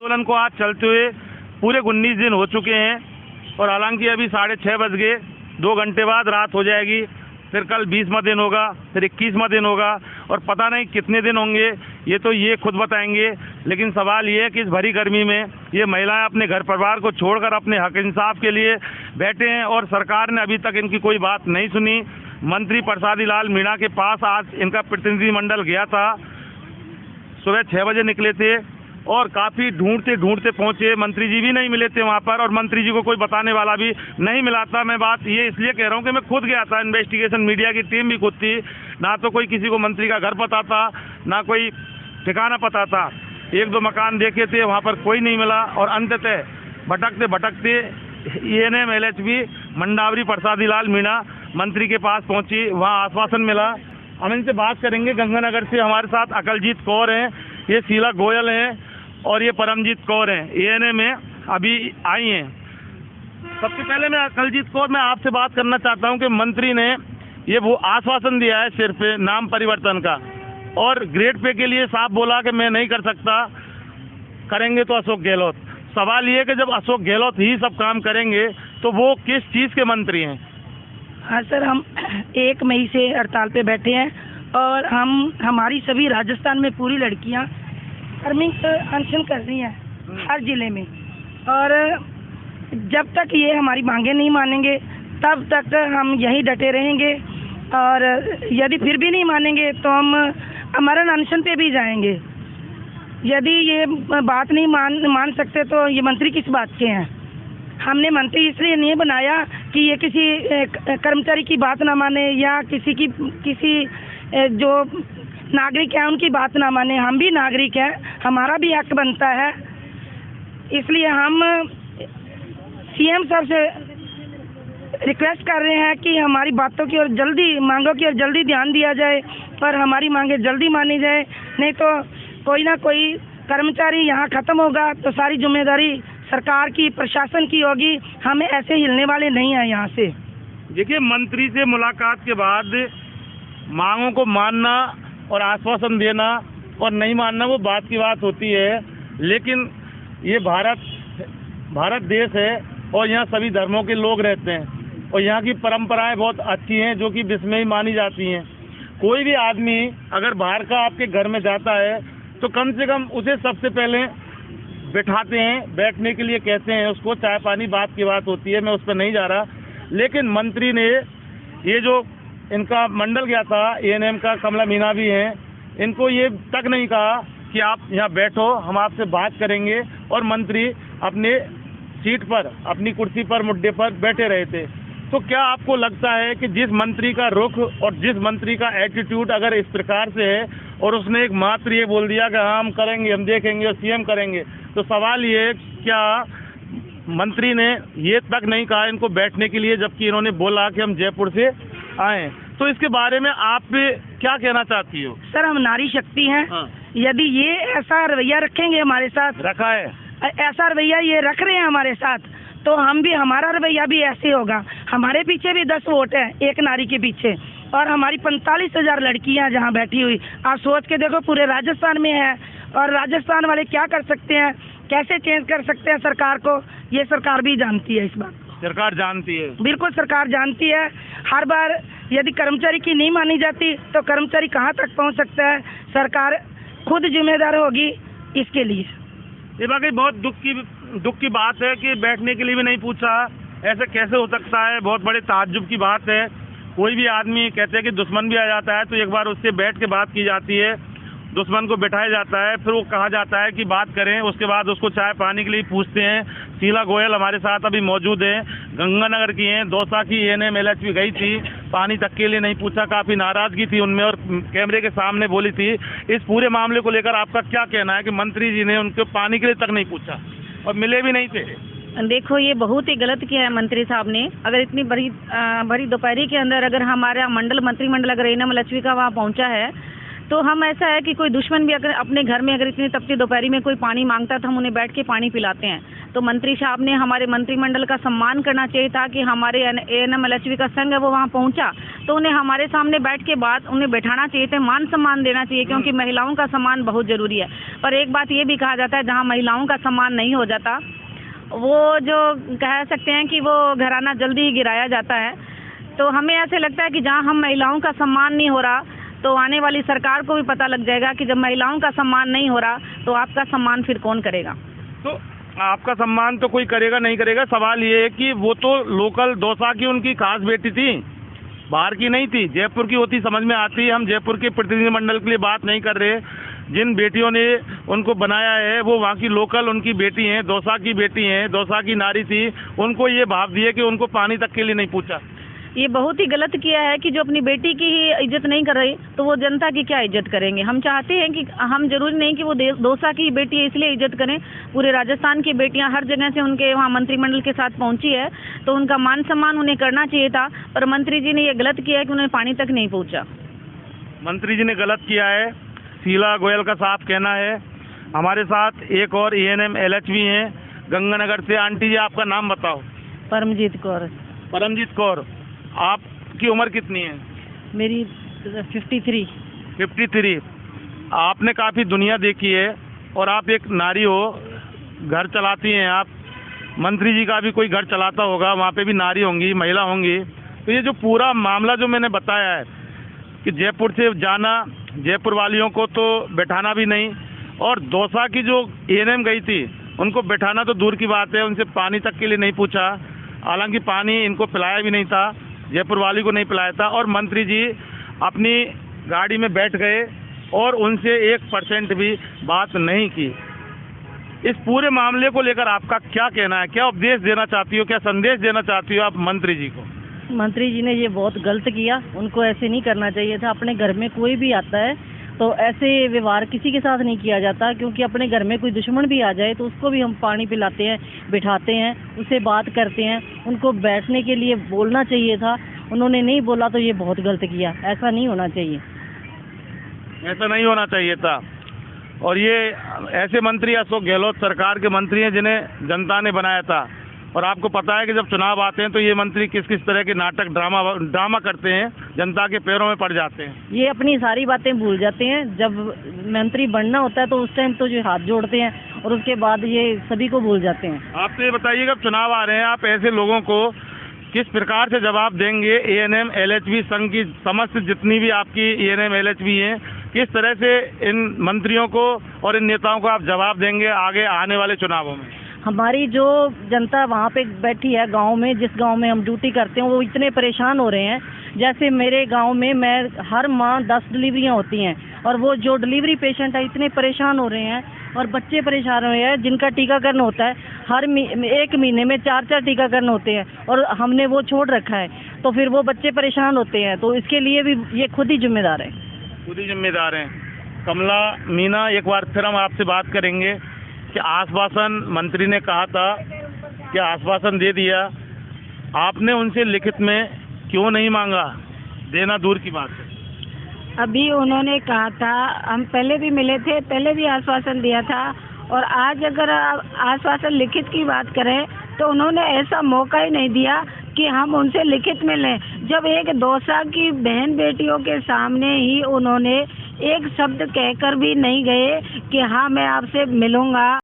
आंदोलन को आज चलते हुए पूरे 19 दिन हो चुके हैं और हालांकि अभी 6:30 बज गए, 2 घंटे बाद रात हो जाएगी। फिर कल 20वां दिन होगा, फिर 21वां दिन होगा और पता नहीं कितने दिन होंगे, ये खुद बताएंगे। लेकिन सवाल ये है कि इस भरी गर्मी में ये महिलाएं अपने घर परिवार को छोड़कर अपने हक इंसाफ के लिए बैठे हैं और सरकार ने अभी तक इनकी कोई बात नहीं सुनी। मंत्री प्रसादी लाल मीणा के पास आज इनका प्रतिनिधिमंडल गया था, सुबह 6 बजे निकले थे और काफ़ी ढूंढते पहुंचे। मंत्री जी भी नहीं मिले थे वहां पर और मंत्री जी को कोई बताने वाला भी नहीं मिला था। मैं बात ये इसलिए कह रहा हूं कि मैं खुद गया था, इन्वेस्टिगेशन मीडिया की टीम भी खुद थी। ना तो कोई किसी को मंत्री का घर पता था, ना कोई ठिकाना पता था। 1-2 मकान देखे थे, वहां पर कोई नहीं मिला और अंततः भटकते ANM LHP मंडावरी प्रसादी लाल मीणा मंत्री के पास पहुंची। वहाँ आश्वासन मिला। हम इनसे बात करेंगे। गंगानगर से हमारे साथ अकलजीत कौर हैं, ये शीला गोयल हैं और ये परमजीत कौर हैं, ANM में अभी आई हैं। सबसे पहले मैं अकलजीत कौर, मैं आपसे बात करना चाहता हूं कि मंत्री ने ये वो आश्वासन दिया है सिर्फ नाम परिवर्तन का और ग्रेड पे के लिए साफ बोला कि मैं नहीं कर सकता, करेंगे तो अशोक गहलोत। सवाल ये है कि जब अशोक गहलोत ही सब काम करेंगे तो वो किस चीज़ के मंत्री हैं? हाँ सर, हम 1 मई से हड़ताल पे बैठे हैं और हमारी सभी राजस्थान में पूरी लड़कियां कर्मिक अनशन कर रही हैं हर जिले में और जब तक ये हमारी मांगे नहीं मानेंगे तब तक हम यहीं डटे रहेंगे और यदि फिर भी नहीं मानेंगे तो हम अमरण अनशन पे भी जाएंगे। यदि ये बात नहीं मान सकते तो ये मंत्री किस बात के हैं? हमने मंत्री इसलिए नहीं बनाया कि ये किसी कर्मचारी की बात ना माने या किसी जो नागरिक है उनकी बात ना माने। हम भी नागरिक हैं, हमारा भी हक बनता है। इसलिए हम CM साहब से रिक्वेस्ट कर रहे हैं कि हमारी बातों की और मांगों की ओर जल्दी ध्यान दिया जाए पर हमारी मांगे जल्दी मानी जाए, नहीं तो कोई ना कोई कर्मचारी यहाँ खत्म होगा तो सारी जिम्मेदारी सरकार की, प्रशासन की होगी। हमें ऐसे हिलने वाले नहीं हैं यहाँ से। देखिए, मंत्री से मुलाकात के बाद मांगों को मानना और आश्वासन देना और नहीं मानना वो बात की बात होती है, लेकिन ये भारत देश है और यहाँ सभी धर्मों के लोग रहते हैं और यहाँ की परंपराएं बहुत अच्छी हैं जो कि विश्व में ही मानी जाती हैं। कोई भी आदमी अगर बाहर का आपके घर में जाता है तो कम से कम उसे सबसे पहले बैठाते हैं, बैठने के लिए कहते हैं उसको, चाय पानी बात की बात होती है, मैं उस पर नहीं जा रहा। लेकिन मंत्री ने ये जो इनका मंडल गया था ANM का, कमला मीणा भी हैं, इनको ये तक नहीं कहा कि आप यहाँ बैठो, हम आपसे बात करेंगे और मंत्री अपने सीट पर, अपनी कुर्सी पर, मुद्दे पर बैठे रहे थे। तो क्या आपको लगता है कि जिस मंत्री का रुख और जिस मंत्री का एटीट्यूड अगर इस प्रकार से है और उसने एक मात्र ये बोल दिया कि हाँ हम करेंगे, हम देखेंगे और CM करेंगे, तो सवाल ये है क्या मंत्री ने ये तक नहीं कहा इनको बैठने के लिए, जबकि इन्होंने बोला कि हम जयपुर से आए? तो इसके बारे में आप क्या कहना चाहती हो? सर, हम नारी शक्ति हैं। हाँ। यदि ये ऐसा रवैया रखेंगे हमारे साथ, रखा है ऐसा रवैया ये रख रहे हैं हमारे साथ, तो हमारा रवैया भी ऐसे होगा। हमारे पीछे भी 10 वोट है एक नारी के पीछे और हमारी 45,000 लड़कियां जहां बैठी हुई। आप सोच के देखो, पूरे राजस्थान में है और राजस्थान वाले क्या कर सकते हैं, कैसे चेंज कर सकते हैं सरकार को, ये सरकार भी जानती है। इस बात सरकार जानती है, बिल्कुल सरकार जानती है। हर बार यदि कर्मचारी की नहीं मानी जाती तो कर्मचारी कहाँ तक पहुँच सकता है? सरकार खुद जिम्मेदार होगी इसके लिए। ये बाकी बहुत दुख की बात है कि बैठने के लिए भी नहीं पूछा। ऐसे कैसे हो सकता है? बहुत बड़े ताज्जुब की बात है। कोई भी आदमी, कहते हैं कि दुश्मन भी आ जाता है तो एक बार उससे बैठ के बात की जाती है, दुश्मन को बैठाया जाता है, फिर वो कहा जाता है कि बात करें, उसके बाद उसको चाय पानी के लिए पूछते हैं। शीला गोयल हमारे साथ अभी मौजूद है, गंगानगर की हैं, दौसा की ANM LHP गई थी, पानी तक के लिए नहीं पूछा, काफ़ी नाराज़गी थी उनमें और कैमरे के सामने बोली थी। इस पूरे मामले को लेकर आपका क्या कहना है कि मंत्री जी ने उनको पानी के लिए तक नहीं पूछा और मिले भी नहीं थे? देखो, ये बहुत ही गलत किया है मंत्री साहब ने। अगर इतनी भरी दोपहरी के अंदर अगर हमारा मंत्रिमंडल अगर ANM LHP का वहाँ पहुँचा है तो हम ऐसा है कि कोई दुश्मन भी अगर अपने घर में अगर इतनी तपती दोपहरी में कोई पानी मांगता है तो हम उन्हें बैठ के पानी पिलाते हैं। तो मंत्री साहब ने हमारे मंत्रिमंडल का सम्मान करना चाहिए था कि हमारे ANM LHV का संघ है वो वहाँ पहुँचा तो उन्हें हमारे सामने बैठ के बात उन्हें बैठाना चाहिए था, मान सम्मान देना चाहिए, क्योंकि महिलाओं का सम्मान बहुत ज़रूरी है। पर एक बात ये भी कहा जाता है जहाँ महिलाओं का सम्मान नहीं हो जाता वो जो कह सकते हैं कि वो घराना जल्दी ही गिराया जाता है। तो हमें ऐसे लगता है कि जहाँ हम महिलाओं का सम्मान नहीं हो रहा तो आने वाली सरकार को भी पता लग जाएगा कि जब महिलाओं का सम्मान नहीं हो रहा तो आपका सम्मान फिर कौन करेगा। तो आपका सम्मान तो कोई करेगा नहीं करेगा, सवाल ये है कि वो तो लोकल दौसा की उनकी खास बेटी थी, बाहर की नहीं थी, जयपुर की होती समझ में आती। हम जयपुर के प्रतिनिधिमंडल के लिए बात नहीं कर रहे, जिन बेटियों ने उनको बनाया है वो वहाँ की लोकल उनकी बेटी हैं, दौसा की बेटी हैं, दौसा की नारी थी, उनको ये भाव दिए कि उनको पानी तक के लिए नहीं पूछा। ये बहुत ही गलत किया है कि जो अपनी बेटी की ही इज्जत नहीं कर रही तो वो जनता की क्या इज्जत करेंगे। हम चाहते हैं कि हम जरूरी नहीं कि वो दौसा की बेटी है इसलिए इज्जत करें, पूरे राजस्थान की बेटियां हर जगह से उनके वहाँ मंत्रिमंडल के साथ पहुंची है तो उनका मान सम्मान उन्हें करना चाहिए था। पर मंत्री जी ने ये गलत किया है कि उन्हें पानी तक नहीं पहुँचा। मंत्री जी ने गलत किया है, शीला गोयल का साफ कहना है। हमारे साथ एक और ANM LHV हैं गंगानगर से। आंटी जी आपका नाम बताओ। परमजीत कौर। परमजीत कौर, आपकी उम्र कितनी है? मेरी 53। 53। आपने काफ़ी दुनिया देखी है और आप एक नारी हो, घर चलाती हैं आप। मंत्री जी का भी कोई घर चलाता होगा, वहाँ पे भी नारी होंगी, महिला होंगी। तो ये जो पूरा मामला जो मैंने बताया है कि जयपुर से जाना, जयपुर वालियों को तो बैठाना भी नहीं, और दौसा की जो ANM गई थी उनको बैठाना तो दूर की बात है, उनसे पानी तक के लिए नहीं पूछा। हालांकि पानी इनको पिलाया भी नहीं था, जयपुर वाली को नहीं पिलाया था, और मंत्री जी अपनी गाड़ी में बैठ गए और उनसे 1% भी बात नहीं की। इस पूरे मामले को लेकर आपका क्या कहना है? क्या उपदेश देना चाहती हो, क्या संदेश देना चाहती हो आप मंत्री जी को? मंत्री जी ने ये बहुत गलत किया, उनको ऐसे नहीं करना चाहिए था। अपने घर में कोई भी आता है तो ऐसे व्यवहार किसी के साथ नहीं किया जाता, क्योंकि अपने घर में कोई दुश्मन भी आ जाए तो उसको भी हम पानी पिलाते हैं, बिठाते हैं, उससे बात करते हैं, उनको बैठने के लिए बोलना चाहिए था। उन्होंने नहीं बोला तो ये बहुत गलत किया, ऐसा नहीं होना चाहिए। ऐसा नहीं होना चाहिए था। और ये ऐसे मंत्री अशोक गहलोत सरकार के मंत्री हैं जिन्हें जनता ने बनाया था, और आपको पता है कि जब चुनाव आते हैं तो ये मंत्री किस किस तरह के नाटक ड्रामा करते हैं, जनता के पैरों में पड़ जाते हैं। ये अपनी सारी बातें भूल जाते हैं, जब मंत्री बनना होता है तो उस टाइम तो जो हाथ जोड़ते हैं और उसके बाद ये सभी को भूल जाते हैं। आप तो ये बताइएगा, चुनाव आ रहे हैं, आप ऐसे लोगों को किस प्रकार से जवाब देंगे? ANM LHV संघ की समस्त जितनी भी आपकी ANM LHV हैं, किस तरह से इन मंत्रियों को और इन नेताओं को आप जवाब देंगे आगे आने वाले चुनावों में? हमारी जो जनता वहाँ पे बैठी है गांव में, जिस गांव में हम ड्यूटी करते हैं, वो इतने परेशान हो रहे हैं। जैसे मेरे गांव में मैं हर माह 10 डिलीवरियाँ होती हैं और वो जो डिलीवरी पेशेंट है इतने परेशान हो रहे हैं, और बच्चे परेशान हो रहे हैं जिनका टीकाकरण होता है। हर एक महीने में 4-4 टीकाकरण होते हैं और हमने वो छोड़ रखा है, तो फिर वो बच्चे परेशान होते हैं। तो इसके लिए भी ये खुद ही जिम्मेदार है। खुद ही जिम्मेदार हैं। कमला मीना, एक बार फिर हम आपसे बात करेंगे कि आश्वासन मंत्री ने कहा था कि आश्वासन दे दिया, आपने उनसे लिखित में क्यों नहीं मांगा? देना दूर की बात है। अभी उन्होंने कहा था, हम पहले भी मिले थे, पहले भी आश्वासन दिया था, और आज अगर आश्वासन लिखित की बात करें तो उन्होंने ऐसा मौका ही नहीं दिया कि हम उनसे लिखित में लें। जब एक दौसा की बहन बेटियों के सामने ही उन्होंने एक शब्द कहकर भी नहीं गए कि हाँ मैं आपसे मिलूंगा।